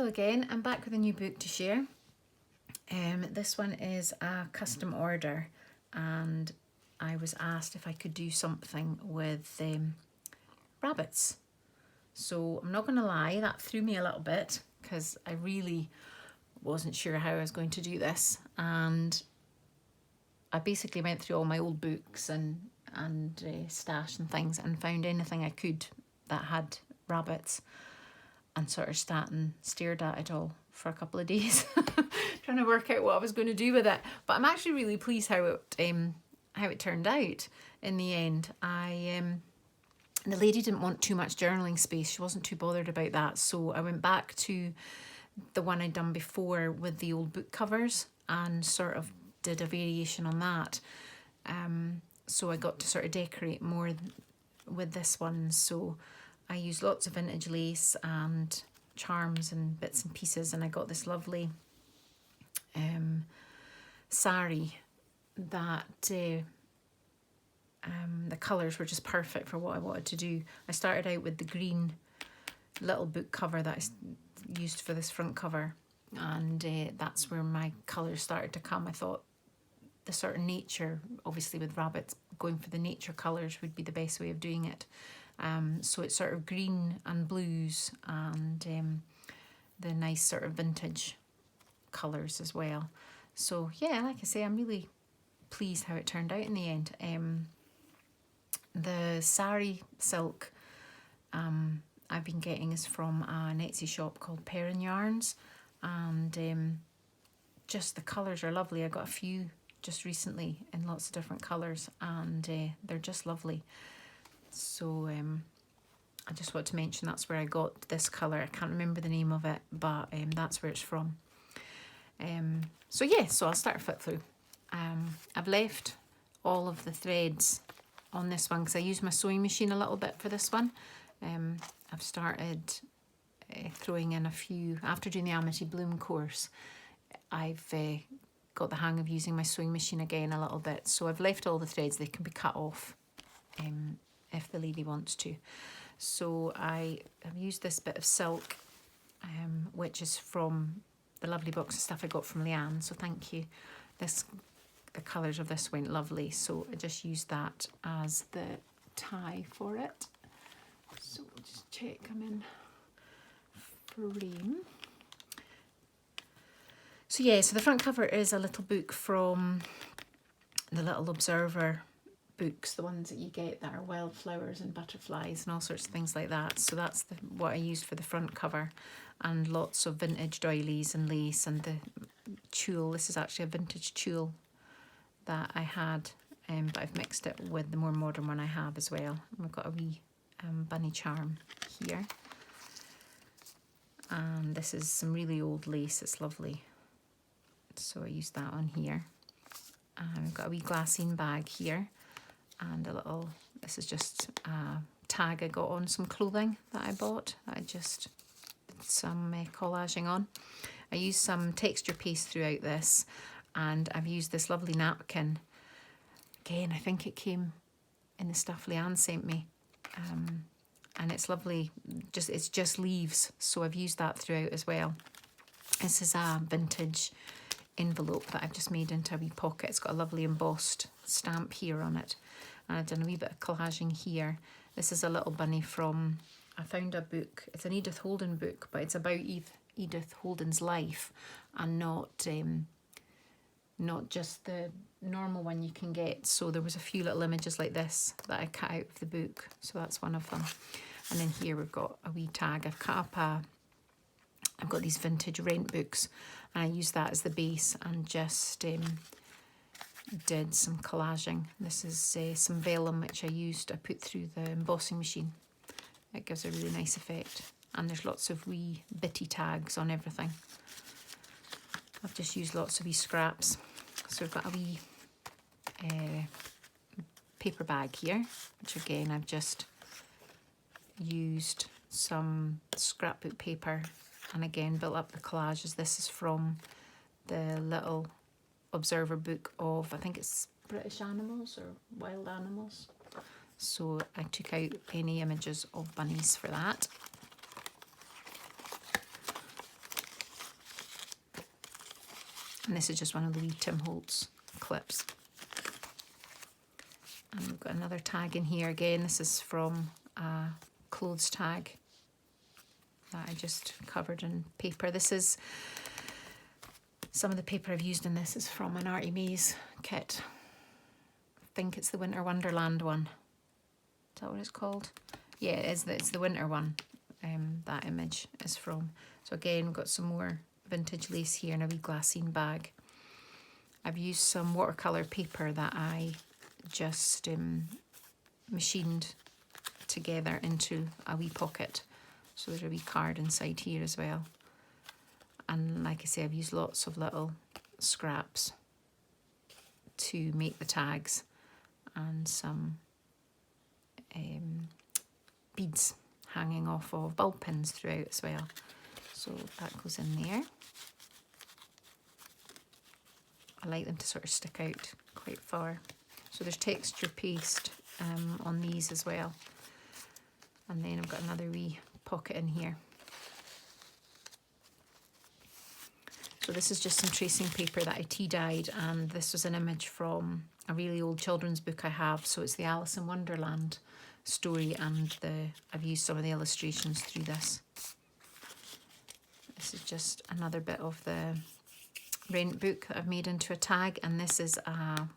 again, I'm back with a new book to share. This one is a custom order, and I was asked if I could do something with rabbits. So I'm not going to lie, that threw me a little bit because I really wasn't sure how I was going to do this, and I basically went through all my old books and stash and things and found anything I could that had rabbits, and sort of sat and stared at it all for a couple of days trying to work out what I was going to do with it. But I'm actually really pleased how it turned out in the end. The lady didn't want too much journaling space. She wasn't too bothered about that, so I went back to the one I'd done before with the old book covers and sort of did a variation on that. So I got to sort of decorate more with this one. So I used lots of vintage lace and charms and bits and pieces, and I got this lovely sari that the colours were just perfect for what I wanted to do. I started out with the green little book cover that I used for this front cover, and that's where my colours started to come. I thought the sort of nature, obviously with rabbits, going for the nature colours would be the best way of doing it. So it's sort of green and blues and the nice sort of vintage colours as well. So yeah, like I say, I'm really pleased how it turned out in the end. The sari silk I've been getting is from an Etsy shop called Perrin Yarns, and just the colours are lovely. I got a few just recently in lots of different colours, and they're just lovely. So I just want to mention that's where I got this colour. I can't remember the name of it, but that's where it's from. So yeah, so I'll start a flip through. I've left all of the threads on this one because I used my sewing machine a little bit for this one. I've started throwing in a few, after doing the Amity Bloom course, I've got the hang of using my sewing machine again a little bit. So I've left all the threads, they can be cut off if the lady wants to. So I have used this bit of silk, which is from the lovely box of stuff I got from Leanne, so thank you. The colours of this went lovely, so I just used that as the tie for it. So we'll just check I'm in frame. So yeah, so the front cover is a little book from the Little Observer books, the ones that you get that are wildflowers and butterflies and all sorts of things like that. So that's what I used for the front cover, and lots of vintage doilies and lace, and the tulle. This is actually a vintage tulle that I had, but I've mixed it with the more modern one I have as well. And we've got a wee bunny charm here, and this is some really old lace. It's lovely, so I used that on here. And we've got a wee glassine bag here, and a little, this is just a tag I got on some clothing that I bought that I just did some collaging on. I used some texture paste throughout this, and I've used this lovely napkin. Again, I think it came in the stuff Leanne sent me, and it's lovely, it's just leaves, so I've used that throughout as well. This is a vintage envelope that I've just made into a wee pocket. It's got a lovely embossed stamp here on it, and I've done a wee bit of collaging here. This is a little bunny from, I found a book, it's an Edith Holden book, but it's about Edith Holden's life, and not just the normal one you can get. So there was a few little images like this that I cut out of the book, so that's one of them. And then here we've got a wee tag. I've cut up I've got these vintage rent books, and I used that as the base and just did some collaging. This is some vellum which I put through the embossing machine. It gives a really nice effect, and there's lots of wee bitty tags on everything. I've just used lots of wee scraps. So we've got a wee paper bag here, which again I've just used some scrapbook paper and again built up the collages. This is from the Little Observer book of, I think it's British animals or wild animals. So I took out any images of bunnies for that. And this is just one of the wee Tim Holtz clips. And we've got another tag in here again. This is from a clothes tag that I just covered in paper. This is, some of the paper I've used in this is from an Artie Mays kit. I think it's the Winter Wonderland one. Is that what it's called? Yeah, it's the winter one. That image is from. So again, we've got some more vintage lace here in a wee glassine bag. I've used some watercolour paper that I just machined together into a wee pocket. So there's a wee card inside here as well. And like I say, I've used lots of little scraps to make the tags, and some beads hanging off of bulb pins throughout as well. So that goes in there. I like them to sort of stick out quite far. So there's texture paste on these as well. And then I've got another wee pocket in here. So this is just some tracing paper that I tea dyed, and this was an image from a really old children's book I have. So it's the Alice in Wonderland story, and I've used some of the illustrations through this. This is just another bit of the Rent book that I've made into a tag, and this is a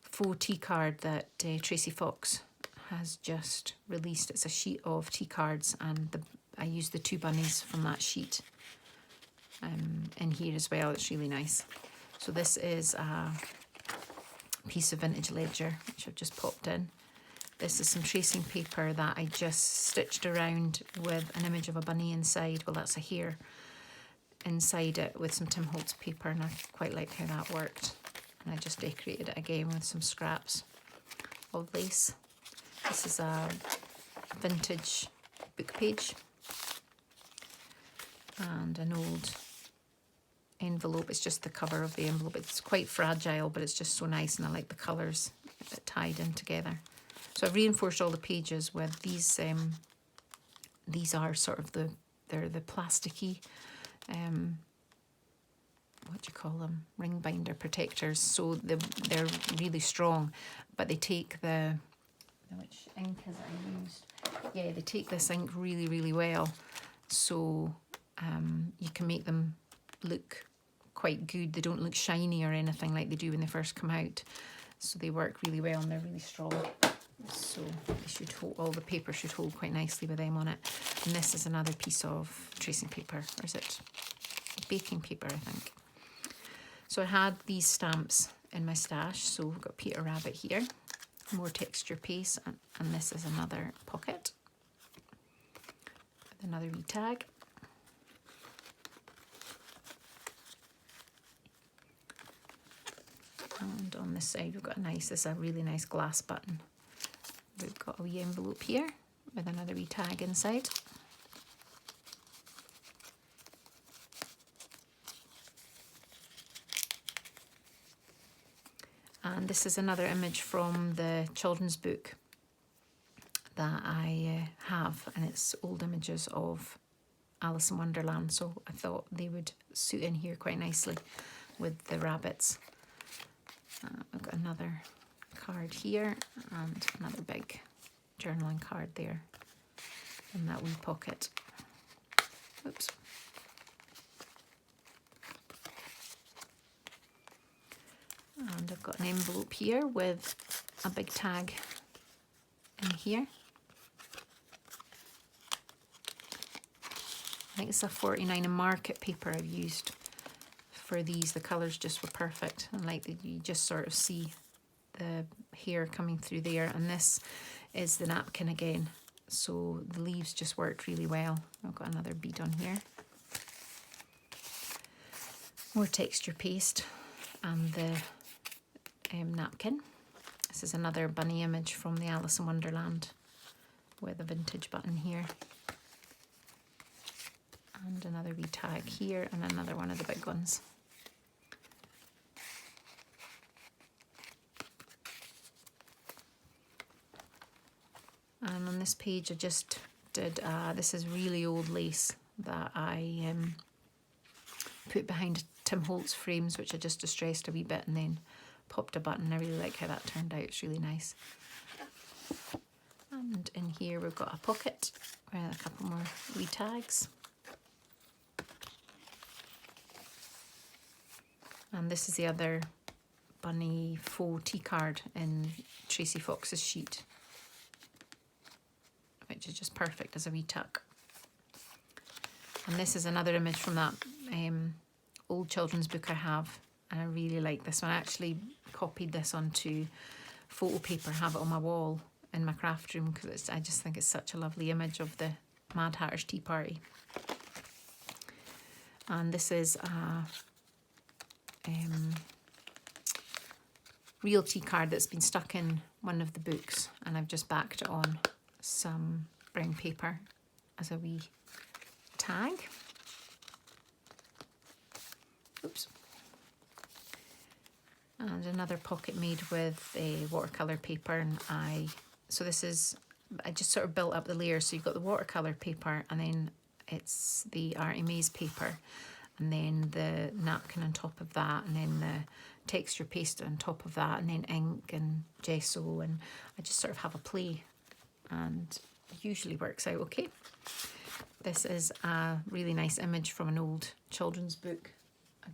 faux tea card that Tracy Fox has just released. It's a sheet of tea cards, and I used the two bunnies from that sheet in here as well. It's really nice. So this is a piece of vintage ledger which I've just popped in. This is some tracing paper that I just stitched around with an image of a bunny inside. Well, that's a hare inside it with some Tim Holtz paper, and I quite like how that worked. And I just decorated it again with some scraps of lace. This is a vintage book page and an old envelope. It's just the cover of the envelope. It's quite fragile, but it's just so nice, and I like the colours tied in together. So I've reinforced all the pages with these. These are sort of they're the plasticky, what do you call them? Ring binder protectors. So they're really strong, but they take which ink is it I used? Yeah, they take this ink really, really well. So you can make them look quite good. They don't look shiny or anything like they do when they first come out. So they work really well, and they're really strong. So they should hold, all the paper should hold quite nicely with them on it. And this is another piece of tracing paper, or is it baking paper, I think. So I had these stamps in my stash. So we've got Peter Rabbit here, more texture paste, and this is another pocket with another wee tag. And on this side we've got this is a really nice glass button. We've got a wee envelope here with another wee tag inside. And this is another image from the children's book that I have, and it's old images of Alice in Wonderland, so I thought they would suit in here quite nicely with the rabbits. I've got another card here and another big journaling card there in that wee pocket. Oops. And I've got an envelope here with a big tag in here. I think it's a 49 in market paper I've used for these. The colours just were perfect, and like you just sort of see the hair coming through there. And this is the napkin again, so the leaves just worked really well. I've got another bead on here, more texture paste, and the napkin. This is another bunny image from the Alice in Wonderland with a vintage button here, and another wee tag here, and another one of the big ones. And on this page I just did, this is really old lace that I put behind Tim Holtz frames, which I just distressed a wee bit and then popped a button. I really like how that turned out. It's really nice. And in here we've got a pocket with a couple more wee tags. And this is the other bunny faux tea card in Tracy Fox's sheet, which is just perfect as a wee tuck. And this is another image from that old children's book I have, and I really like this one. I actually copied this onto photo paper, have it on my wall in my craft room, because I just think it's such a lovely image of the Mad Hatter's Tea Party. And this is a real tea card that's been stuck in one of the books, and I've just backed it on some brown paper as a wee tag. Oops. And another pocket made with a watercolour paper, and I just sort of built up the layers. So you've got the watercolour paper, and then it's the Artie Maze paper, and then the napkin on top of that, and then the texture paste on top of that, and then ink and gesso, and I just sort of have a play, and it usually works out okay. This is a really nice image from an old children's book.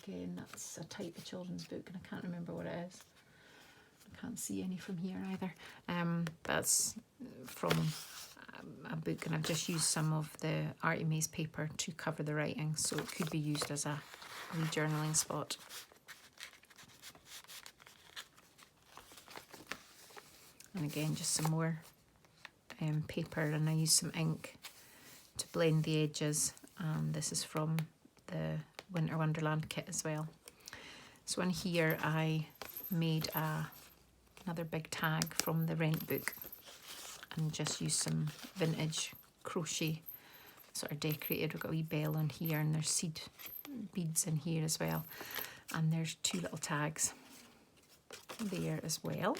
Again, that's a type of children's book, and I can't remember what it is. I can't see any from here either. That's from a book, and I've just used some of the Artie Maze paper to cover the writing, so it could be used as a wee journaling spot. And again, just some more paper, and I use some ink to blend the edges. This is from the Winter Wonderland kit as well. So in here I made another big tag from the Rent book, and just used some vintage crochet, sort of decorated. We've got a wee bell on here, and there's seed beads in here as well, and there's 2 little tags there as well.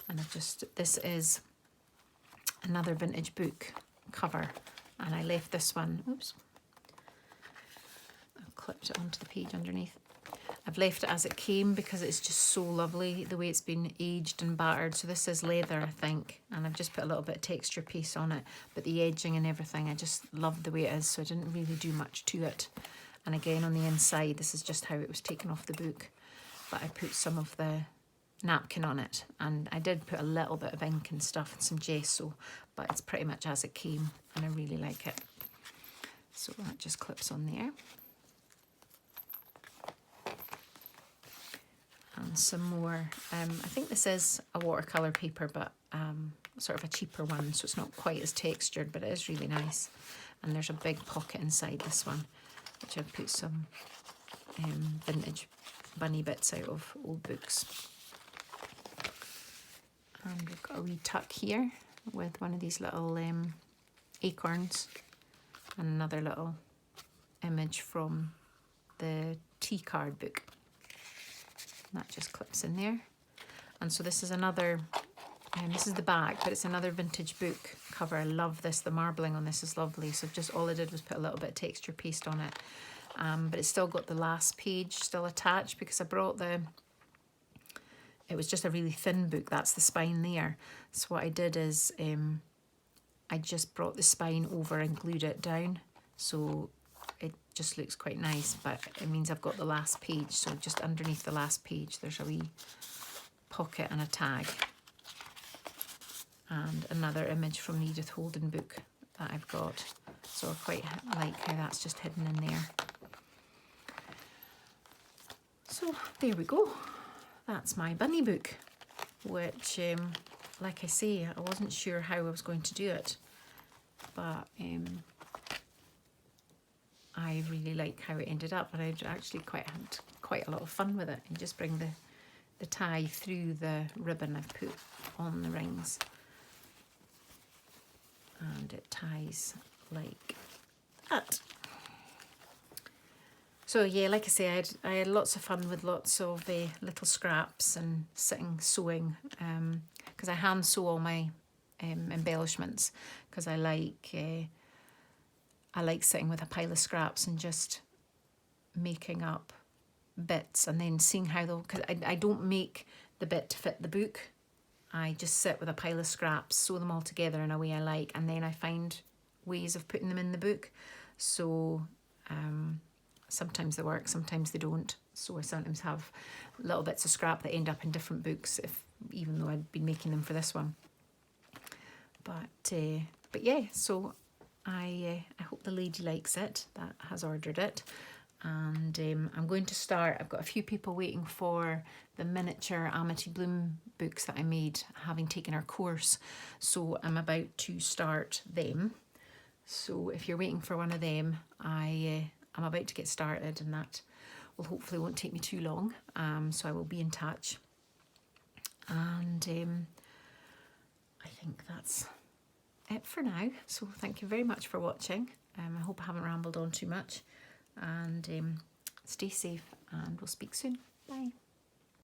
And this is another vintage book cover, and I left this one, oops, I've clipped it onto the page underneath. I've left it as it came because it's just so lovely the way it's been aged and battered. So this is leather, I think, and I've just put a little bit of texture paste on it, but the edging and everything, I just love the way it is, so I didn't really do much to it. And again, on the inside, this is just how it was taken off the book, but I put some of the napkin on it, and I did put a little bit of ink and stuff and some gesso, but it's pretty much as it came, and I really like it. So that just clips on there. And some more, I think this is a watercolour paper, but sort of a cheaper one, so it's not quite as textured, but it is really nice. And there's a big pocket inside this one, which I've put some vintage bunny bits out of old books. And we've got a wee tuck here with one of these little acorns, and another little image from the tea card book. And that just clips in there. And so this is another, this is the back, but it's another vintage book cover. I love this. The marbling on this is lovely. So just all I did was put a little bit of texture paste on it. But it's still got the last page still attached, because I brought it was just a really thin book. That's the spine there. So what I did is I just brought the spine over and glued it down. So it just looks quite nice, but it means I've got the last page. So just underneath the last page, there's a wee pocket and a tag. And another image from the Edith Holden book that I've got. So I quite like how that's just hidden in there. So there we go. That's my bunny book, which, like I say, I wasn't sure how I was going to do it, but I really like how it ended up, and I actually had quite a lot of fun with it. And just bring the tie through the ribbon I've put on the rings, and it ties like that. So yeah, like I say, I had lots of fun with lots of little scraps and sitting sewing, because I hand sew all my embellishments, because I like sitting with a pile of scraps and just making up bits and then seeing how they'll, because I don't make the bit to fit the book. I just sit with a pile of scraps, sew them all together in a way I like, and then I find ways of putting them in the book. So sometimes they work, sometimes they don't. So I sometimes have little bits of scrap that end up in different books, even though I'd been making them for this one. But yeah, so I hope the lady likes it that has ordered it. And I'm going to start, I've got a few people waiting for the miniature Amity Bloom books that I made, having taken our course. So I'm about to start them. So if you're waiting for one of them, I'm about to get started, and that will hopefully won't take me too long. So I will be in touch. And I think that's it for now. So thank you very much for watching. I hope I haven't rambled on too much. And stay safe, and we'll speak soon. Bye.